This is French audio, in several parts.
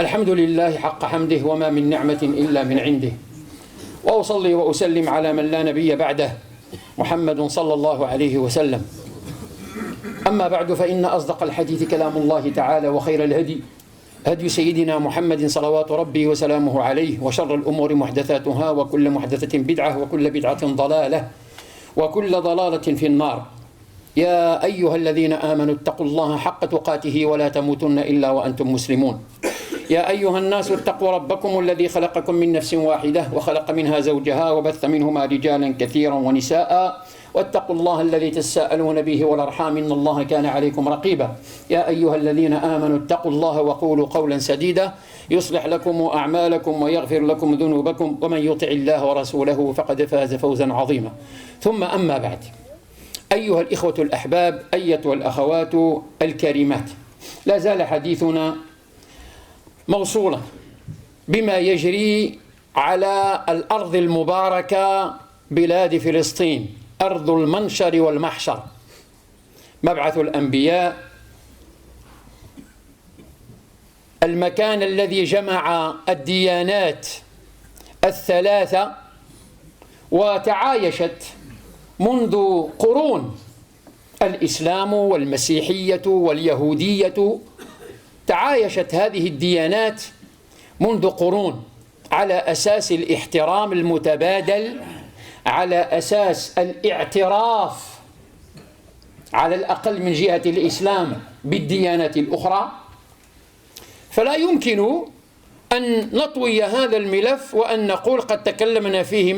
الحمد لله حق حمده وما من نعمة إلا من عنده، وأصلي وأسلم على من لا نبي بعده محمد صلى الله عليه وسلم. أما بعد، فإن أصدق الحديث كلام الله تعالى، وخير الهدي هدي سيدنا محمد صلوات ربي وسلامه عليه، وشر الأمور محدثاتها، وكل محدثة بدعة، وكل بدعة ضلالة، وكل ضلالة في النار. يا أيها الذين آمنوا اتقوا الله حق تقاته ولا تموتن إلا وأنتم مسلمون. يا أيها الناس اتقوا ربكم الذي خلقكم من نفس واحدة وخلق منها زوجها وبث منهما رجالا كثيرا ونساء، واتقوا الله الذي تساءلون به والأرحام إن الله كان عليكم رقيبا. يا أيها الذين آمنوا اتقوا الله وقولوا قولا سديدا يصلح لكم أعمالكم ويغفر لكم ذنوبكم، ومن يطع الله ورسوله فقد فاز فوزا عظيما. ثم أما بعد، أيها الإخوة الأحباب، أيتها الأخوات الكريمات، لا زال حديثنا موصولا بما يجري على الأرض المباركة بلاد فلسطين، أرض المنشر والمحشر، مبعث الأنبياء، المكان الذي جمع الديانات الثلاثة وتعايشت منذ قرون، الإسلام والمسيحية واليهودية، تعايشت هذه الديانات منذ قرون على أساس الاحترام المتبادل، على أساس الاعتراف على الأقل من جهة الإسلام بالديانات الأخرى. فلا يمكن أن نطوي هذا الملف وأن نقول قد تكلمنا فيه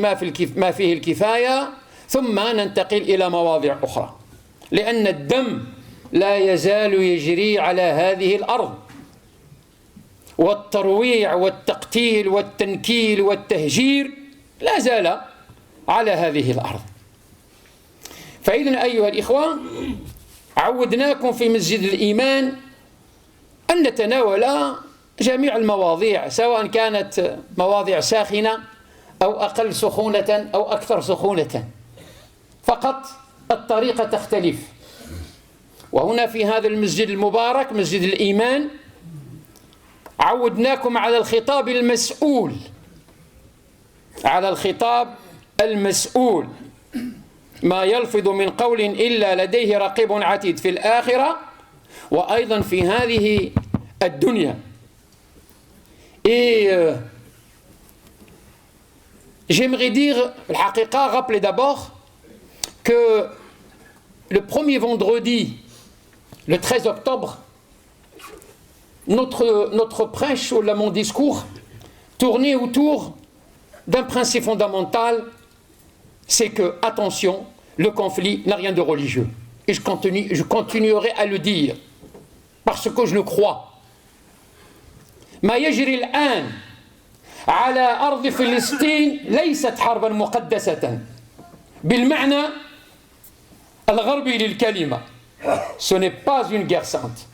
ما فيه الكفاية ثم ننتقل إلى مواضيع أخرى، لأن الدم لا يزال يجري على هذه الأرض، والترويع والتقتيل والتنكيل والتهجير لا زال على هذه الأرض. فإذن أيها الإخوة، عودناكم في مسجد الإيمان أن نتناول جميع المواضيع، سواء كانت مواضيع ساخنة أو أقل سخونة أو أكثر سخونة، فقط الطريقة تختلف. وهنا في هذا المسجد المبارك مسجد الإيمان عودناكم على الخطاب المسؤول، على الخطاب المسؤول، ما يلفظ من قول إلا لديه رقيب عتيد في الآخرة وأيضا في هذه الدنيا. Et j'aimerais dire, الحقيقة, rappeler d'abord que le premier vendredi, le 13 octobre, notre prêche ou mon discours tournait autour d'un principe fondamental, c'est que, attention, le conflit n'a rien de religieux. Et je continuerai à le dire, parce que je le crois. ما يجري الآن على أرض فلسطين ليست حربا مقدسة بالمعنى الغربي للكلمة. Ce n'est pas une guerre sainte.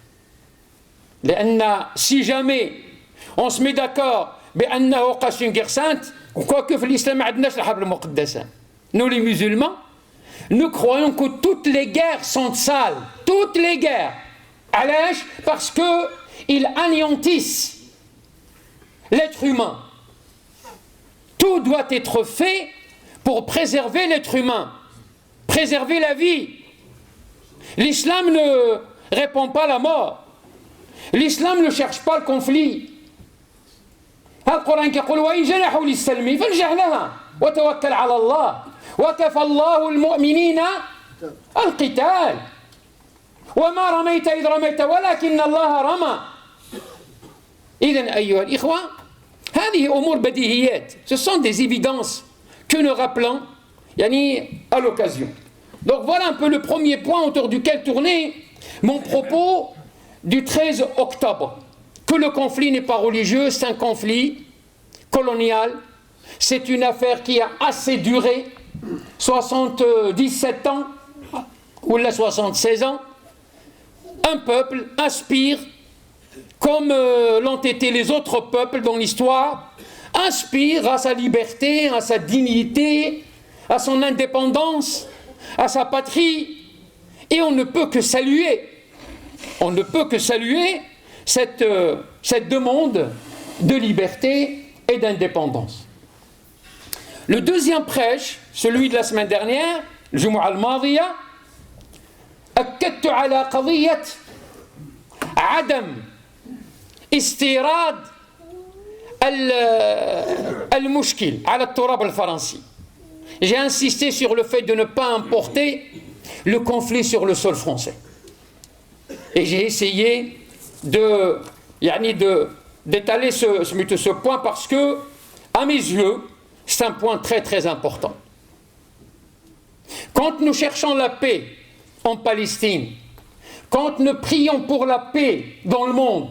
لأن si jamais on se met d'accord بأنه قاش une guerre sainte, quoique في الإسلام ما عندناش الحرب المقدسة. Nous les musulmans, nous croyons que toutes les guerres sont sales. Toutes les guerres. علاش؟ Parce qu'ils anéantissent l'être humain. Tout doit être fait pour préserver l'être humain, préserver la vie. L'islam ne répond pas à la mort. L'islam ne cherche pas le conflit. القرآن يقول وإن جنحوا للسلم فانجح لها وتوكل على الله وكفى الله المؤمنين القتال وما رميت إذ رميت ولكن الله رمى. إذن أيها الإخوة، هذه أمور بديهيات. Ce sont des évidences que nous rappelons à l'occasion. Donc voilà un peu le premier point autour duquel tournait mon propos du 13 octobre. Que le conflit n'est pas religieux, c'est un conflit colonial. C'est une affaire qui a assez duré, 77 ans ou 76 ans. Un peuple aspire, comme l'ont été les autres peuples dans l'histoire, aspire à sa liberté, à sa dignité, à son indépendance, à sa patrie. Et on ne peut que saluer cette demande de liberté et d'indépendance. Le deuxième prêche, celui de la semaine dernière, الجمعة الماضية، أكدت على قضية عدم استيراد المشكل على التراب الفرنسي. J'ai insisté sur le fait de ne pas importer le conflit sur le sol français. Et j'ai essayé d'étaler ce point parce que, à mes yeux, c'est un point très très important. Quand nous cherchons la paix en Palestine, quand nous prions pour la paix dans le monde,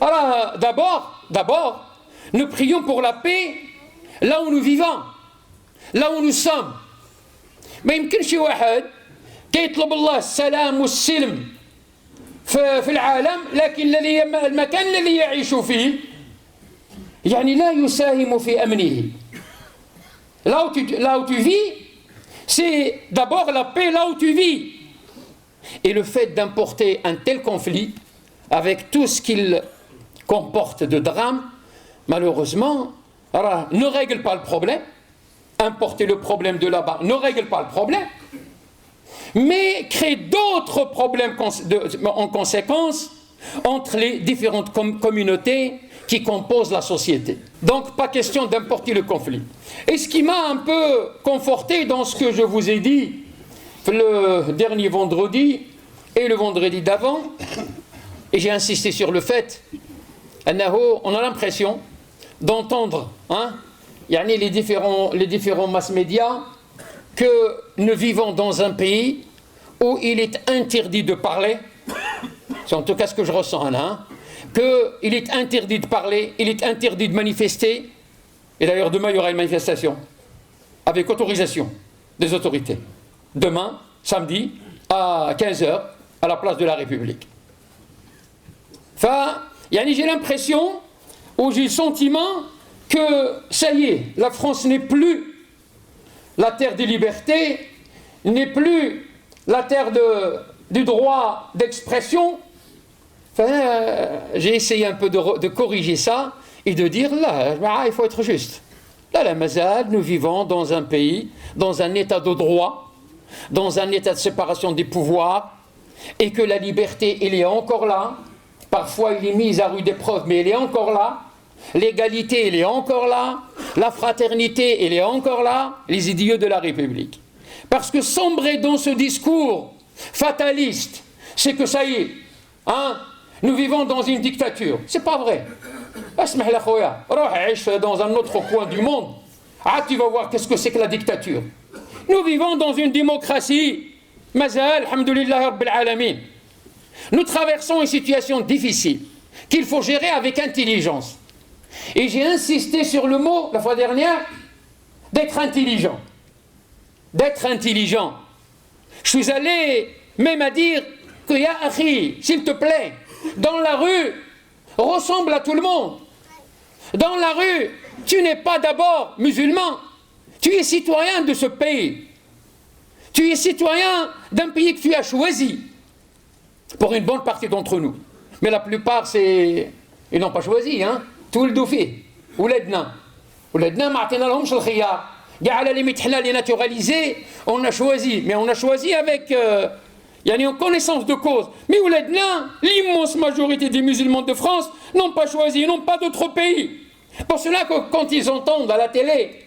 alors d'abord, nous prions pour la paix là où nous vivons, là où nous sommes. ما يمكنش واحد كيطلب الله السلام والسلم في العالم لكن المكان الذي يعيش فيه يعني لا يساهم في أمنه. Là où tu vis, c'est d'abord la paix là où tu vis. Et le fait d'importer un tel conflit, avec tout ce qu'il comporte de drame, malheureusement, ne règle pas le problème. Importer le problème de là-bas ne règle pas le problème, mais crée d'autres problèmes en conséquence entre les différentes communautés qui composent la société. Donc, pas question d'importer le conflit. Et ce qui m'a un peu conforté dans ce que je vous ai dit le dernier vendredi et le vendredi d'avant, et j'ai insisté sur le fait, on a l'impression d'entendre les différents mass-médias que nous vivons dans un pays où il est interdit de parler, c'est en tout cas ce que je ressens là, qu'il est interdit de parler, il est interdit de manifester, et d'ailleurs demain il y aura une manifestation avec autorisation des autorités. Demain, samedi, à 15h, à la place de la République. Enfin, j'ai l'impression, ou j'ai le sentiment que, ça y est, la France n'est plus la terre des libertés, n'est plus la terre du droit d'expression. Enfin, j'ai essayé un peu de corriger ça et de dire, là, il faut être juste. Là, la mazal, nous vivons dans un pays, dans un état de droit, dans un état de séparation des pouvoirs, et que la liberté, elle est encore là. Parfois, elle est mise à rude épreuve, mais elle est encore là. L'égalité, elle est encore là. La fraternité, elle est encore là. Les idiots de la République. Parce que sombrer dans ce discours fataliste, c'est que ça y est, nous vivons dans une dictature. C'est pas vrai. Dans un autre coin du monde, tu vas voir qu'est-ce que c'est que la dictature. Nous vivons dans une démocratie. Mazal, alhamdoulillahi rabbil alamin. Nous traversons une situation difficile qu'il faut gérer avec intelligence. Et j'ai insisté sur le mot, la fois dernière, d'être intelligent. D'être intelligent. Je suis allé même à dire que, ya akhi, s'il te plaît, dans la rue, ressemble à tout le monde. Dans la rue, tu n'es pas d'abord musulman, tu es citoyen de ce pays. Tu es citoyen d'un pays que tu as choisi. Pour une bonne partie d'entre nous. Mais la plupart, ils n'ont pas choisi, Tout le doufé. Ouledna, ma'atina lahomsh al-khiyar. À la limite, les naturalisés, on a choisi. Mais on a choisi avec en connaissance de cause. Mais ouledna, l'immense majorité des musulmans de France n'ont pas choisi, n'ont pas d'autre pays. Pour cela que quand ils entendent à la télé,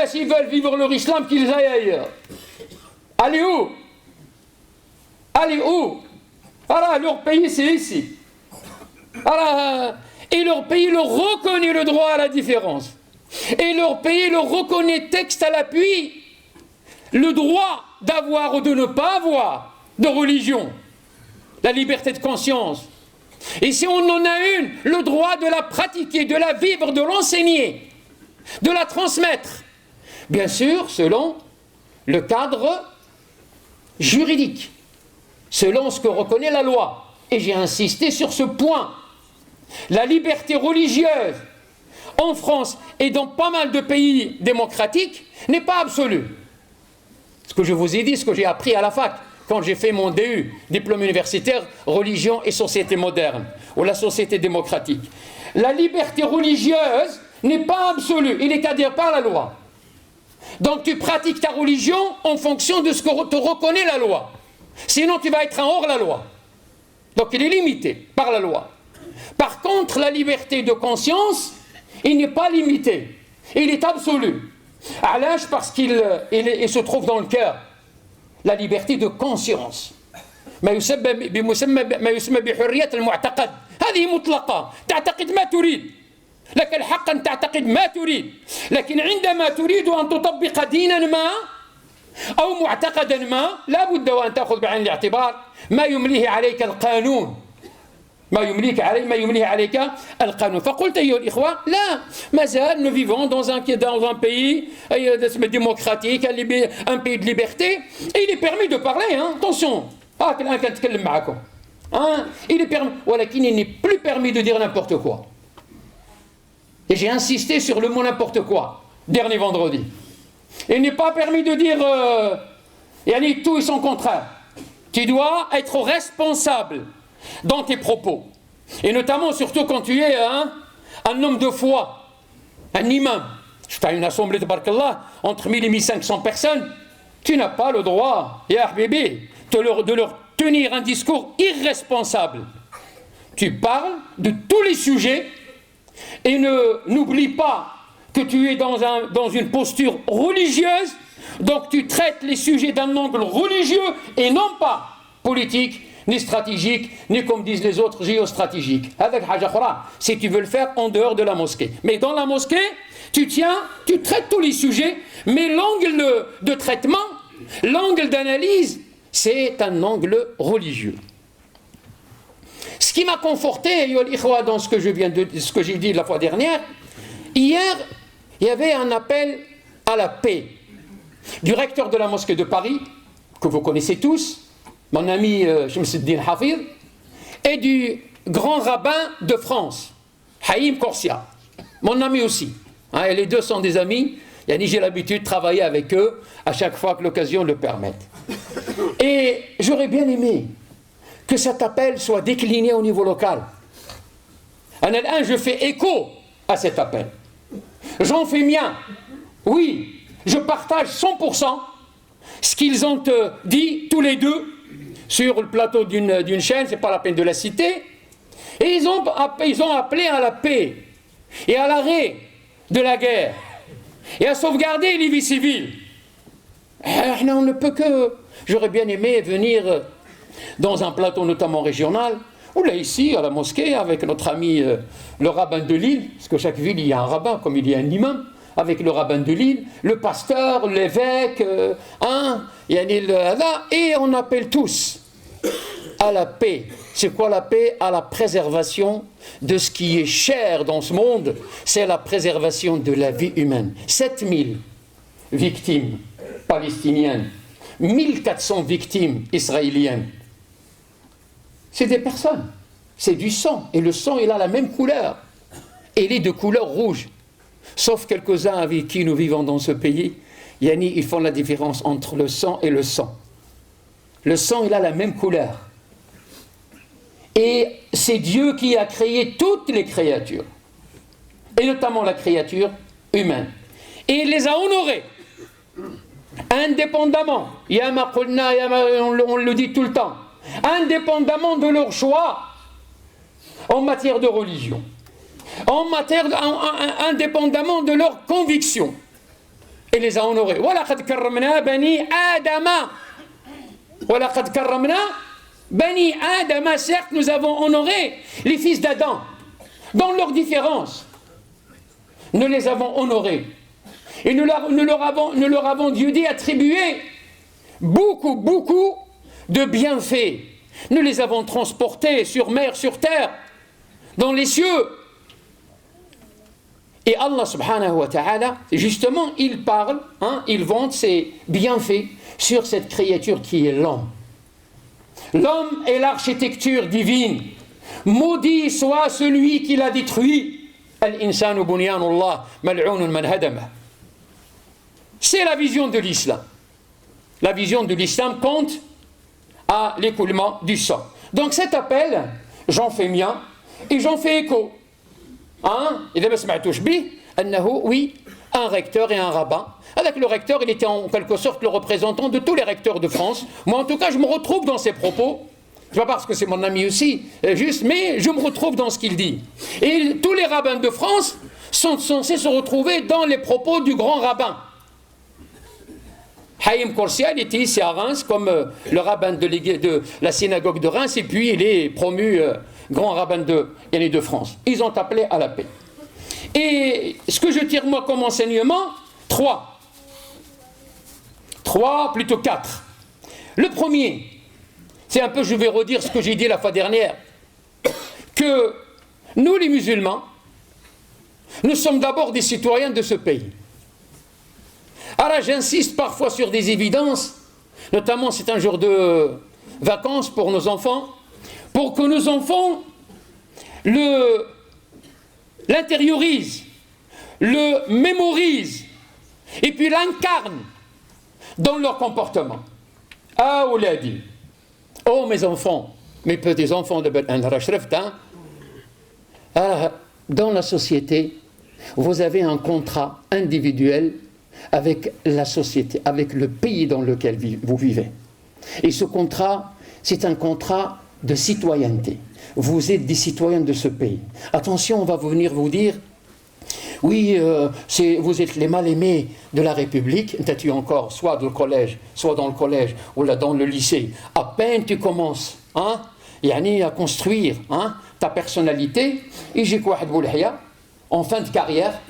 s'ils veulent vivre leur islam, qu'ils aillent ailleurs. Allez où? Allez où? Alors, leur pays, c'est ici. Alors, et leur pays leur reconnaît le droit à la différence. Et leur pays leur reconnaît texte à l'appui le droit d'avoir ou de ne pas avoir de religion. La liberté de conscience. Et si on en a une, le droit de la pratiquer, de la vivre, de l'enseigner, de la transmettre. Bien sûr, selon le cadre juridique. Selon ce que reconnaît la loi. Et j'ai insisté sur ce point. La liberté religieuse en France et dans pas mal de pays démocratiques n'est pas absolue. Ce que je vous ai dit, ce que j'ai appris à la fac, quand j'ai fait mon DU, diplôme universitaire, religion et société moderne, ou la société démocratique. La liberté religieuse n'est pas absolue, il est cadré par la loi. Donc tu pratiques ta religion en fonction de ce que te reconnaît la loi. Sinon tu vas être en hors la loi. Donc il est limité par la loi. Par contre, la liberté de conscience, il n'est pas limité. Il est absolu. Alash, parce qu'il se trouve dans le cœur. La liberté de conscience. ما يسمى بحرية المعتقد. هذه مطلقة. تعتقد ما تريد. لك الحق أن تعتقد ما تريد. لكن عندما تريد أن تطبق دينا ما أو معتقدا ما لا بد وأن تأخذ بعين الاعتبار ما يمليه عليك القانون. ما يمليه عليك القانون. فقلت أيها الإخوة لا ما زال nous vivons dans un pays démocratique, un pays de liberté, et il est permis de parler, hein, attention, كان كنتكلم معكم, hein, il est permis, ولكن il n'est plus permis de dire n'importe quoi. Et j'ai insisté sur le mot n'importe quoi dernier vendredi. Il n'est pas permis de dire tout et son contraire. Tu dois être responsable dans tes propos. Et notamment, surtout quand tu es un homme de foi, un imam. Tu as une assemblée de Barakallah entre 1000 et 1500 personnes. Tu n'as pas le droit, ya habibi, de leur tenir un discours irresponsable. Tu parles de tous les sujets et n'oublie pas que tu es dans une posture religieuse. Donc tu traites les sujets d'un angle religieux et non pas politique, ni stratégique, ni comme disent les autres, géostratégique. Si tu veux le faire en dehors de la mosquée. Mais dans la mosquée, tu traites tous les sujets, mais l'angle de traitement, l'angle d'analyse, c'est un angle religieux. Ce qui m'a conforté, dans ce que j'ai dit la fois dernière, hier, il y avait un appel à la paix du recteur de la mosquée de Paris, que vous connaissez tous, mon ami Shamsuddin Hafid, et du grand rabbin de France, Haïm Korsia, mon ami aussi. Et les deux sont des amis, j'ai l'habitude de travailler avec eux à chaque fois que l'occasion le permette. Et j'aurais bien aimé que cet appel soit décliné au niveau local. Je fais écho à cet appel. J'en fais mien. Oui, je partage 100% ce qu'ils ont dit tous les deux sur le plateau d'une chaîne, c'est pas la peine de la citer, et ils ont appelé à la paix et à l'arrêt de la guerre et à sauvegarder les vies civiles. On ne peut que... J'aurais bien aimé venir dans un plateau notamment régional, ou là ici à la mosquée avec notre ami le rabbin de Lille, parce que chaque ville il y a un rabbin comme il y a un imam, avec le rabbin de Lille, le pasteur, l'évêque, et on appelle tous à la paix. C'est quoi la paix? À la préservation de ce qui est cher dans ce monde, c'est la préservation de la vie humaine. 7000 victimes palestiniennes, 1400 victimes israéliennes. C'est des personnes, c'est du sang, et le sang il a la même couleur, et il est de couleur rouge. Sauf quelques-uns avec qui nous vivons dans ce pays, ils font la différence entre le sang et le sang. Le sang, il a la même couleur. Et c'est Dieu qui a créé toutes les créatures, et notamment la créature humaine. Et il les a honorés, indépendamment, on le dit tout le temps, indépendamment de leur choix en matière de religion. Indépendamment de leurs convictions. Et les a honorés. وَلَقَدْ كَرَّمْنَا بَنِي آدَمَ. وَلَقَدْ كَرَّمْنَا بَنِي آدَمَ. Certes, nous avons honoré les fils d'Adam dans leurs différences. Nous les avons honorés. Et nous leur avons, Dieu dit, attribué beaucoup de bienfaits. Nous les avons transportés sur mer, sur terre, dans les cieux. Et Allah subhanahu wa ta'ala, justement, il parle, il vante ses bienfaits sur cette créature qui est l'homme. L'homme est l'architecture divine. Maudit soit celui qui l'a détruit. Al-insanu bunyanullah mal'ounun man hadamah. C'est la vision de l'islam. La vision de l'islam compte à l'écoulement du sang. Donc cet appel, j'en fais mien et j'en fais écho. Hein? Oui, un recteur et un rabbin. Avec le recteur, il était en quelque sorte le représentant de tous les recteurs de France. Moi, en tout cas, je me retrouve dans ses propos. C'est pas parce que c'est mon ami aussi, juste, mais je me retrouve dans ce qu'il dit. Et tous les rabbins de France sont censés se retrouver dans les propos du grand rabbin. Haïm Korsial était ici à Reims comme le rabbin de la synagogue de Reims, et puis il est promu grand rabbin de France. Ils ont appelé à la paix. Et ce que je tire moi comme enseignement, trois, plutôt quatre. Le premier, c'est un peu, je vais redire ce que j'ai dit la fois dernière, que nous les musulmans, nous sommes d'abord des citoyens de ce pays. Alors j'insiste parfois sur des évidences, notamment c'est un jour de vacances pour nos enfants, pour que nos enfants l'intériorisent, le mémorisent, et puis l'incarnent dans leur comportement. Ah, ouladi, oh mes enfants, mes petits-enfants de Ben Rashreft, dans la société, vous avez un contrat individuel avec la société, avec le pays dans lequel vous vivez. Et ce contrat, c'est un contrat de citoyenneté. Vous êtes des citoyens de ce pays. Attention, on va venir vous dire, oui, vous êtes les mal-aimés de la République. Tu encore, soit dans le collège, ou là dans le lycée. À peine tu commences, à construire ta personnalité. Et j'ai quoi en fin de carrière,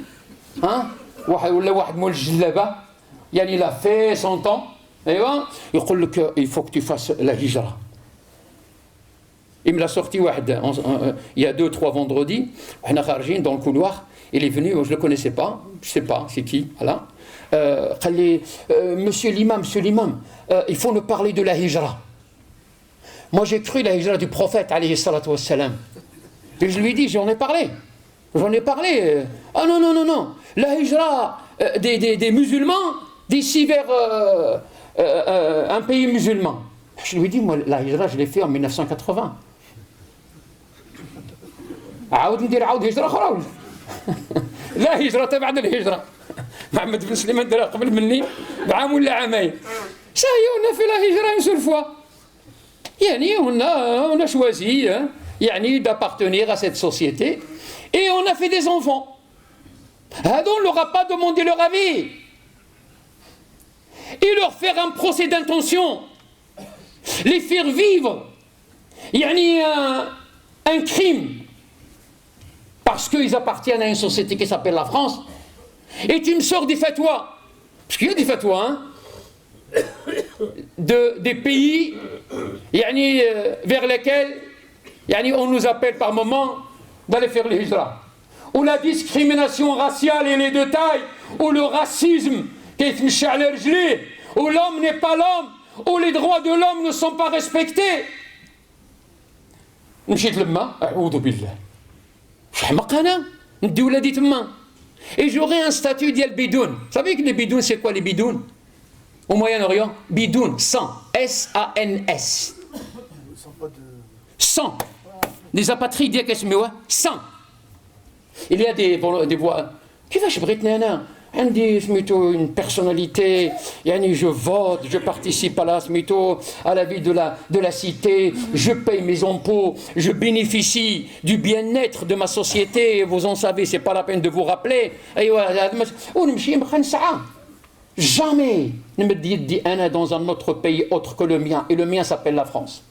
il a fait 100 ans, il faut que tu fasses la hijra. Il me l'a sorti il y a 2-3 vendredis, dans le couloir, il est venu, je ne le connaissais pas, je ne sais pas c'est qui, voilà. Monsieur l'imam, il faut nous parler de la hijra. Moi j'ai cru la hijra du prophète, alayhi salatu wassalam. Et je lui ai dit, j'en ai parlé. Ah non. La hijra des musulmans d'ici vers un pays musulman. Je lui ai dit, moi, la hijra, je l'ai fait en 1980. لا هجرة بعد الهجرة محمد بن سليمان دارها قبل مني بعام ولا عامين ça y est on a fait la hijra une seule fois on a choisi d'appartenir à cette société et on a fait des enfants. On ne leur a pas demandé leur avis et leur faire un procès d'intention, les faire vivre un crime parce qu'ils appartiennent à une société qui s'appelle la France. Et tu me sors des fatwas, parce qu'il y a des fatwas des pays vers lesquels on nous appelle par moment d'aller faire les hijra, où la discrimination raciale et les détails, où le racisme où l'homme n'est pas l'homme, où les droits de l'homme ne sont pas respectés. Et j'aurai un statut d'Yal Bidoun. Vous savez que les bidouns, c'est quoi les bidouns au Moyen-Orient? Bidoun, sans, S-A-N-S. Sans. Des apatrides, sans. Il y a des voix. Qui va chez Britney? Une personnalité, je vote, je participe à la vie de la cité, je paye mes impôts, je bénéficie du bien-être de ma société, vous en savez, c'est pas la peine de vous rappeler. Jamais ne me dites dans un autre pays autre que le mien, et le mien s'appelle la France.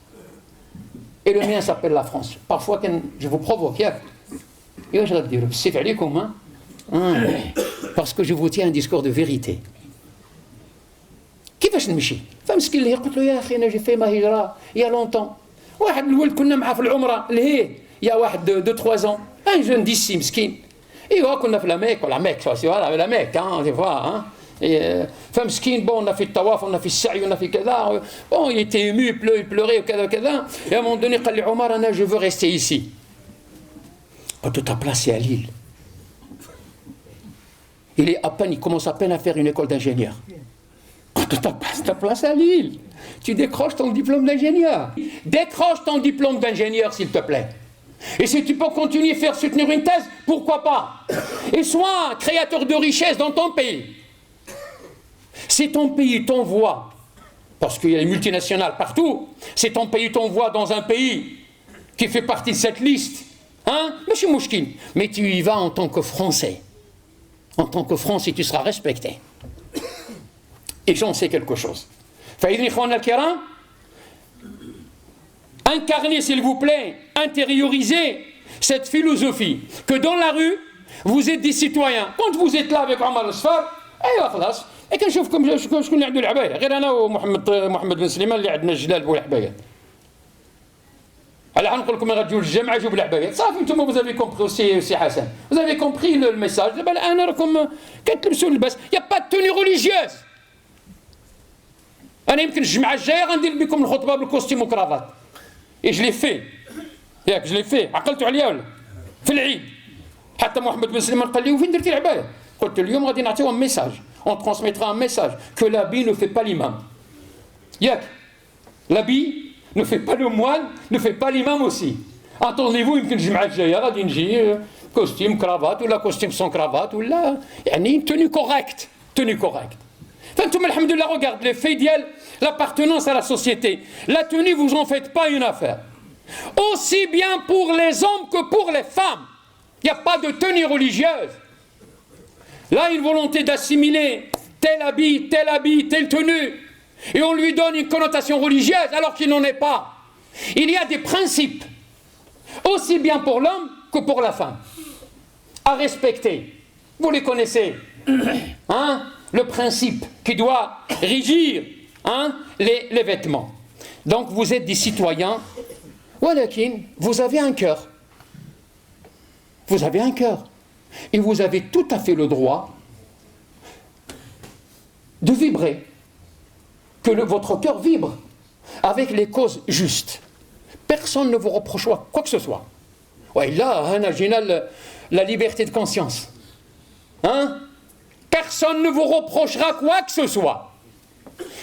Parfois, je vous provoque, c'est comment parce que je vous tiens un discours de vérité. كيفاش نمشي؟ فمسكين اللي قلت له يا اخي انا جي في ما هجره يا لونطون واحد الولد كنا معاه في العمره لهيه يا واحد 2-3 ans un jeune d'ici مسكين ايوا كنا في لاميك ولا ميك فوالا la Mecque des fois فمسكين bon on a fait le tawaf on a fait le sa'i on a fait كذا bon il était ému il pleurait وكذا et à un moment donné قال لي عمر انا je veux rester ici. Quand ta place est à Lille. Il commence à peine à faire une école d'ingénieur. Ta place à Lille. Tu décroches ton diplôme d'ingénieur. Décroche ton diplôme d'ingénieur, s'il te plaît. Et si tu peux continuer à faire soutenir une thèse, pourquoi pas? Et sois créateur de richesse dans ton pays. Si ton pays t'envoie, parce qu'il y a les multinationales partout, si ton pays t'envoie dans un pays qui fait partie de cette liste, hein, monsieur Mouchkine, mais tu y vas en tant que Français. En tant que Français, tu seras respecté. Et j'en sais quelque chose. Incarnez, s'il vous plaît, intériorisez cette philosophie que dans la rue, vous êtes des citoyens. Quand vous êtes là avec Omar Al-Sfar, et كنشوفكم شكون اللي عنده العبايه غير انا ومحمد بن سليمان اللي عندنا الجلال بالعبايات. هلا نقول لكم غتجيو للجامعه جيبوا العبايات صافي انتم vous avez compris سي حسن vous avez compris le message. دابا الان راكم كتلبسوا اللباس يا با توني ريليجيوز. انا يمكن الجمعه الجايه غندير بكم الخطبه بالكوستيم وكرافات. اي جو لي في ياك جو لي في عقلتوا عليا ولا في العيد حتى محمد بن سليمان قال لي وفين درتي العبايه؟ قلت اليوم غادي نعطيو un message. On transmettra un message que l'habit ne fait pas l'imam. Yak, l'habit ne fait pas le moine, ne fait pas l'imam aussi. Entendez-vous, يمكن الجمعة الجاية غادي نجي costume cravate ou la costume sans cravate ou la يعني tenue correcte, tenue correcte. فانتم الحمد لله regarde les faits ديال l'appartenance à la société. La tenue, vous en faites pas une affaire. Aussi bien pour les hommes que pour les femmes. Il n'y a pas de tenue religieuse. Là, une volonté d'assimiler tel habit, telle tenue, et on lui donne une connotation religieuse alors qu'il n'en est pas. Il y a des principes, aussi bien pour l'homme que pour la femme, à respecter. Vous les connaissez, hein? Le principe qui doit régir, hein, les vêtements. Donc vous êtes des citoyens, walakin, vous avez un cœur. Vous avez un cœur. Et vous avez tout à fait le droit de vibrer, que votre cœur vibre avec les causes justes. Personne ne vous reproche quoi que ce soit. Ouais, là, la liberté de conscience. Hein? Personne ne vous reprochera quoi que ce soit.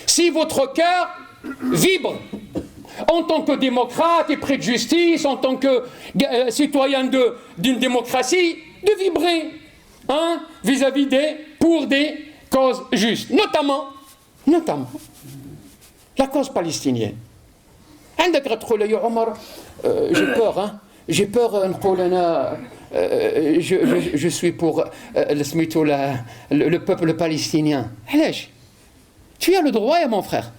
Si votre cœur vibre en tant que démocrate et près de justice, en tant que citoyen d'une démocratie, de vibrer, hein, vis-à-vis pour des causes justes, notamment la cause palestinienne. J'ai peur, hein, j'ai peur, je suis pour le peuple palestinien. Tu as le droit, mon frère,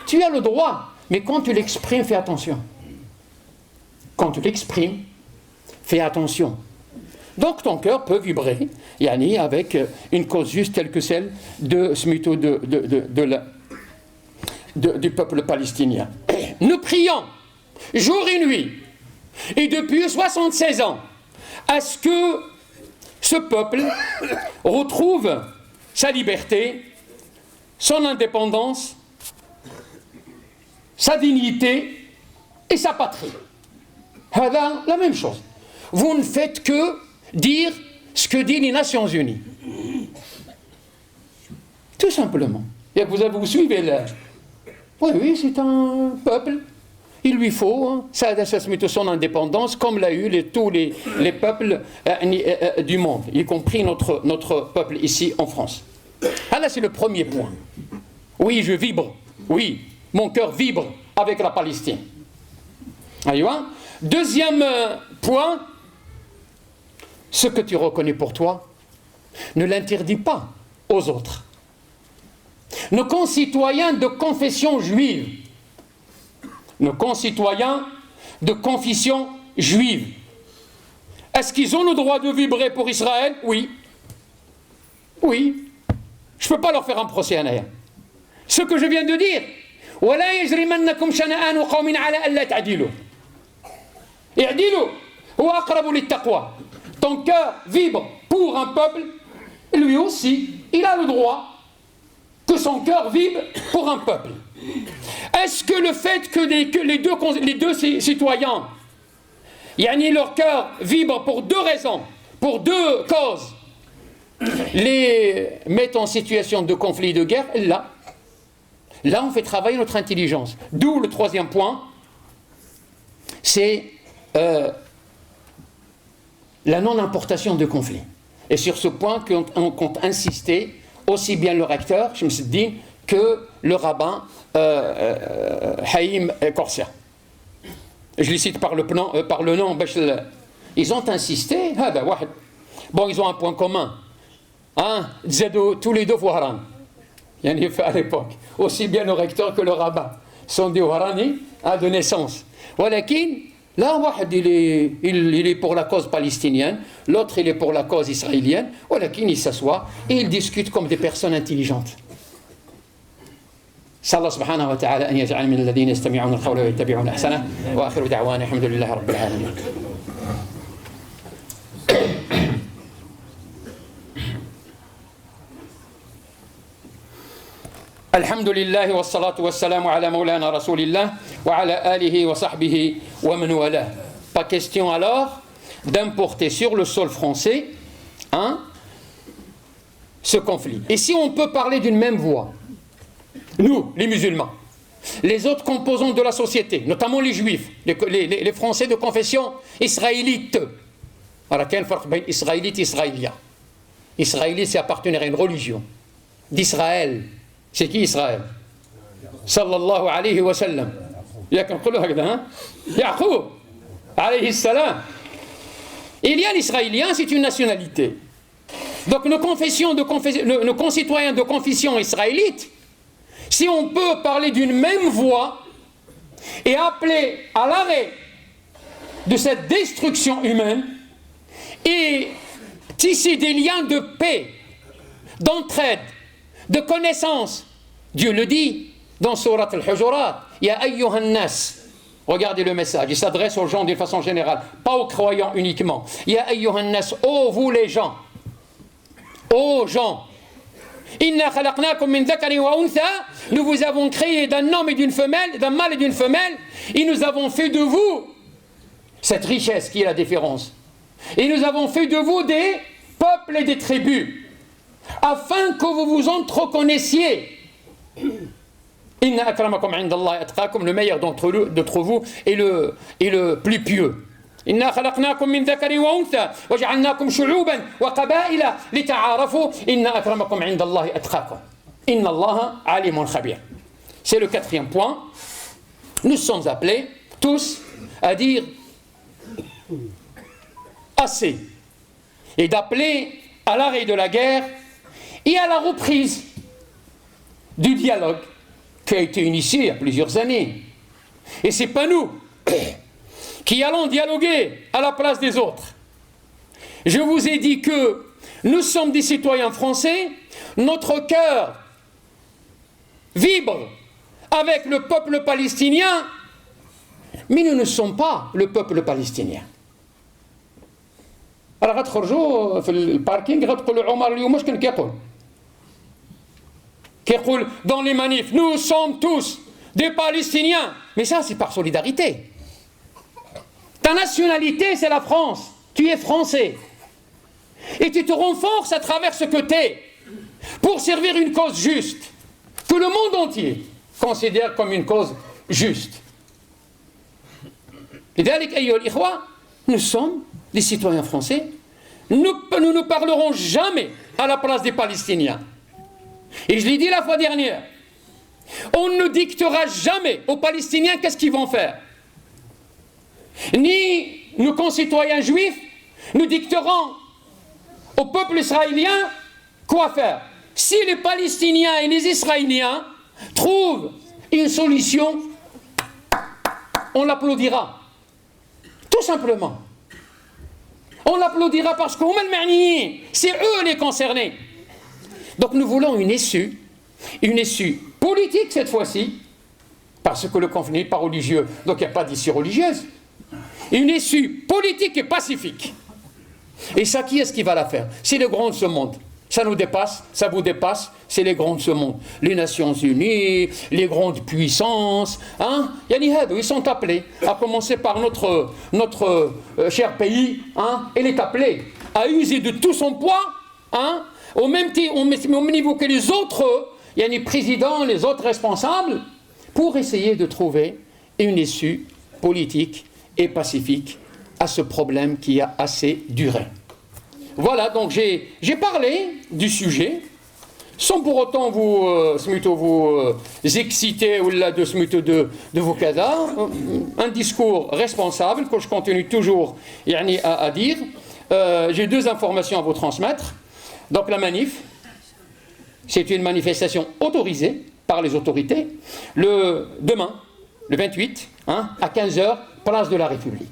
tu as le droit, mais quand tu l'exprimes, fais attention. Quand tu l'exprimes, fais attention. Donc ton cœur peut vibrer, yani, avec une cause juste telle que celle du peuple palestinien. Nous prions jour et nuit, et depuis 76 ans, à ce que ce peuple retrouve sa liberté, son indépendance, sa dignité et sa patrie. La même chose. Vous ne faites que dire ce que disent les Nations Unies. Tout simplement. Et vous suivez là. Oui, c'est un peuple. Il lui faut, hein, son indépendance, comme l'a eu tous les peuples du monde, y compris notre peuple ici en France. Ah là, c'est le premier point. Oui, je vibre. Oui, mon cœur vibre avec la Palestine. Deuxième point, ce que tu reconnais pour toi, ne l'interdis pas aux autres. Nos concitoyens de confession juive, est-ce qu'ils ont le droit de vibrer pour Israël? Oui. Oui. Je ne peux pas leur faire un procès en arrière. Ce que je viens de dire, ولا يجرمنكم شنآن قوم على ألا تعدلوا. اعدلوا هو أقرب للتقوى. Ton cœur vibre pour un peuple, lui aussi, il a le droit que son cœur vibre pour un peuple. Est-ce que le fait que les deux citoyens, yani leur cœur vibre pour deux raisons, pour deux causes, les mettent en situation de conflit, de guerre? Là, Là, on fait travailler notre intelligence. D'où le troisième point, c'est la non-importation de conflits. Et sur ce point, on compte insister aussi bien le recteur, Shamsuddin, que le rabbin Haïm Korsia. Je les cite par le nom. Ils ont insisté. Bon, ils ont un point commun. Hein, tous les deux Wahran. Il y en a fait à l'époque. Aussi bien le recteur que le rabbin sont des Wahrani de naissance. Là, il est pour la cause palestinienne, l'autre il est pour la cause israélienne. Ils s'assoient et ils discutent comme des personnes intelligentes. صلى الله سبحانه وتعالى أن يجعل من الذين يستمعون القول ويتبعون أحسنه وآخر دعوانا الحمد لله رب العالمين. الحمد لله والصلاة والسلام على مولانا رسول الله وعلى آله وصحبه ومن والاه. Pas question alors d'importer sur le sol français ce conflit. Et si on peut parler d'une même voix, nous, les musulmans, les autres composants de la société, notamment les juifs, les Français de confession israélite. Alors, quel est le farq entre israélite et israélien? Israélite, c'est appartenir à une religion d'Israël. C'est qui Israël? Sallallahu alayhi wa sallam. Yaqub alayhi salam. Il y a l'israélien, c'est une nationalité. Donc nos concitoyens de confession israélite, si on peut parler d'une même voix et appeler à l'arrêt de cette destruction humaine et tisser des liens de paix, d'entraide, de connaissance, Dieu le dit dans Surat al-Hujurat, Ya ayyuhan nas. Regardez le message, il s'adresse aux gens d'une façon générale, pas aux croyants uniquement. Ya ayyuhan nas, ô vous les gens, ô gens, Inna khalaqnakum min dhakarin wa untha, nous vous avons créé d'un homme et d'une femelle, d'un mâle et d'une femelle, et nous avons fait de vous cette richesse qui est la différence. Et nous avons fait de vous des peuples et des tribus, afin que vous vous entreconnaissiez. Inna akramakum indallahi atqakum, le meilleur d'entre vous est le plus pieux. Inna khalaqnakum min dhakarin wa untha wa ja'alnakum shu'uban wa qaba'ila lita'arafu inna akramakum indallahi atqakum. Inna Allaha alimun khabir. C'est le quatrième point. Nous sommes appelés tous à dire assez et d'appeler à l'arrêt de la guerre et à la reprise du dialogue qui a été initié il y a plusieurs années. Et ce n'est pas nous qui allons dialoguer à la place des autres. Je vous ai dit que nous sommes des citoyens français, notre cœur vibre avec le peuple palestinien, mais nous ne sommes pas le peuple palestinien. Alors, غتخرجوا في الباركينغ غتقولوا عمر اليوم واش كان كيقول dans les manifs, nous sommes tous des Palestiniens. Mais ça, c'est par solidarité. Ta nationalité, c'est la France. Tu es français. Et tu te renforces à travers ce que tu es pour servir une cause juste, que le monde entier considère comme une cause juste. لذلك أيها الإخوة, nous sommes des citoyens français. Nous ne parlerons jamais à la place des Palestiniens. Et je l'ai dit la fois dernière, on ne dictera jamais aux Palestiniens qu'est-ce qu'ils vont faire. Ni nos concitoyens juifs nous dicteront au peuple israélien quoi faire. Si les Palestiniens et les Israéliens trouvent une solution, on l'applaudira. Tout simplement. On l'applaudira parce que c'est eux les concernés. Donc nous voulons une issue politique cette fois-ci, parce que le conflit n'est pas religieux, donc il n'y a pas d'issue religieuse. Une issue politique et pacifique. Et ça, qui est-ce qui va la faire? C'est les grands de ce monde. Ça nous dépasse, ça vous dépasse, c'est les grands de ce monde. Les Nations Unies, les grandes puissances, ils sont appelés, à commencer par notre cher pays, il est appelé à user de tout son poids, au même niveau que les autres les présidents, les autres responsables, pour essayer de trouver une issue politique et pacifique à ce problème qui a assez duré. Voilà, donc j'ai parlé du sujet, sans pour autant vous exciter ou là de vos cadres, un discours responsable que je continue toujours à dire. J'ai deux informations à vous transmettre. Donc la manif, c'est une manifestation autorisée par les autorités, demain, le 28, à 15h, place de la République,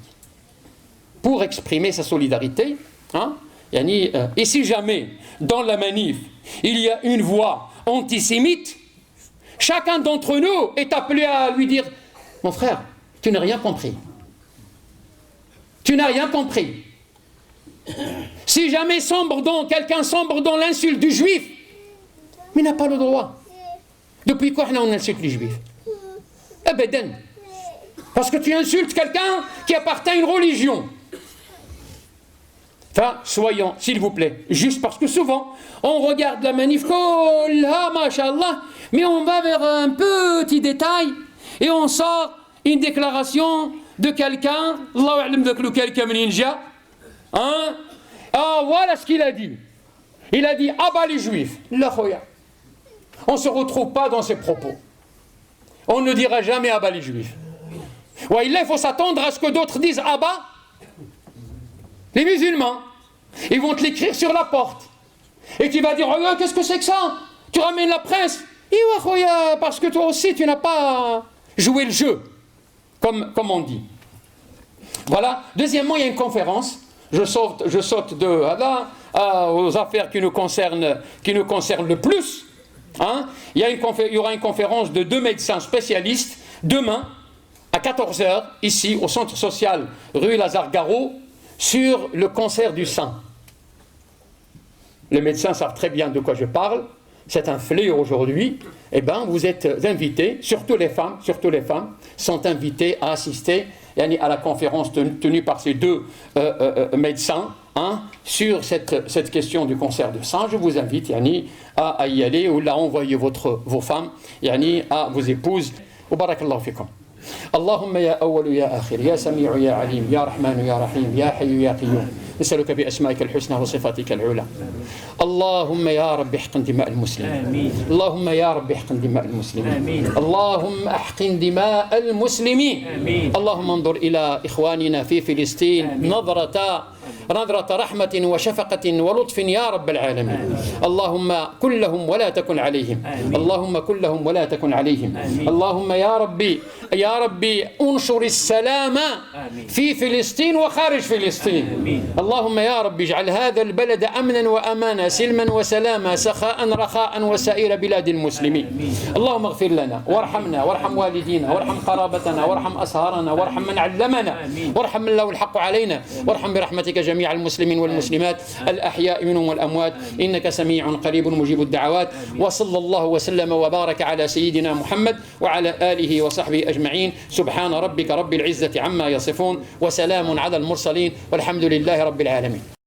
pour exprimer sa solidarité. Et si jamais, dans la manif, il y a une voix antisémite, chacun d'entre nous est appelé à lui dire « Mon frère, tu n'as rien compris. Tu n'as rien compris. Si jamais quelqu'un sombre dans l'insulte du juif, mais il n'a pas le droit. Depuis quand on insulte les juifs? Abadan. Parce que tu insultes quelqu'un qui appartient à une religion. Enfin, soyons, s'il vous plaît, juste parce que souvent, on regarde la manif, oh là, machallah, mais on va vers un petit détail et on sort une déclaration de quelqu'un, Allah a'lam de quelqu'un ninja, voilà ce qu'il a dit. Il a dit, ah bah les juifs, la khoya. On ne se retrouve pas dans ses propos. On ne dira jamais, ah bah les juifs. Ouais, il faut s'attendre à ce que d'autres disent, ah bah les musulmans, ils vont te l'écrire sur la porte. Et tu vas dire, oh, qu'est-ce que c'est que ça? Tu ramènes la presse. Parce que toi aussi, tu n'as pas joué le jeu, comme on dit. Voilà. Deuxièmement, il y a une conférence. Je saute aux affaires qui nous concernent le plus. Il y aura une conférence de 2 médecins spécialistes demain à 14h, ici, au centre social rue Lazare-Garot, sur le cancer du sein. Les médecins savent très bien de quoi je parle. C'est un fléau aujourd'hui. Eh bien, vous êtes invités, surtout les femmes sont invitées à assister à la conférence tenue par ces 2 médecins sur cette question du cancer du sein. Je vous invite à y aller ou à envoyer vos femmes à vos épouses. Barakallahu fikum. اللهم يا أول يا آخر يا سميع يا عليم يا رحمن يا رحيم يا حي يا قيوم نسألك بأسمائك الحسنى وصفاتك العلى اللهم يا رب احقن دماء المسلمين اللهم يا رب احقن دماء المسلمين اللهم احقن دماء المسلمين اللهم انظر إلى إخواننا في فلسطين نظرة رحمة وشفقة ولطف يا رب العالمين اللهم كن لهم ولا تكن عليهم اللهم كن لهم ولا تكن عليهم اللهم يا ربي انشر السلام في فلسطين وخارج فلسطين اللهم يا رب اجعل هذا البلد أمنا وأمانا سلما وسلاما سخاء رخاء وسائر بلاد المسلمين اللهم اغفر لنا وارحمنا وارحم والدينا وارحم قرابتنا وارحم أصهارنا وارحم من علمنا وارحم من له الحق علينا وارحم برحمتك جميع المسلمين والمسلمات الأحياء منهم والأموات إنك سميع قريب مجيب الدعوات وصلى الله وسلم وبارك على سيدنا محمد وعلى آله وصحبه أجمعين سبحان ربك رب العزة عما يصفون وسلام على المرسلين والحمد لله رب العالمين.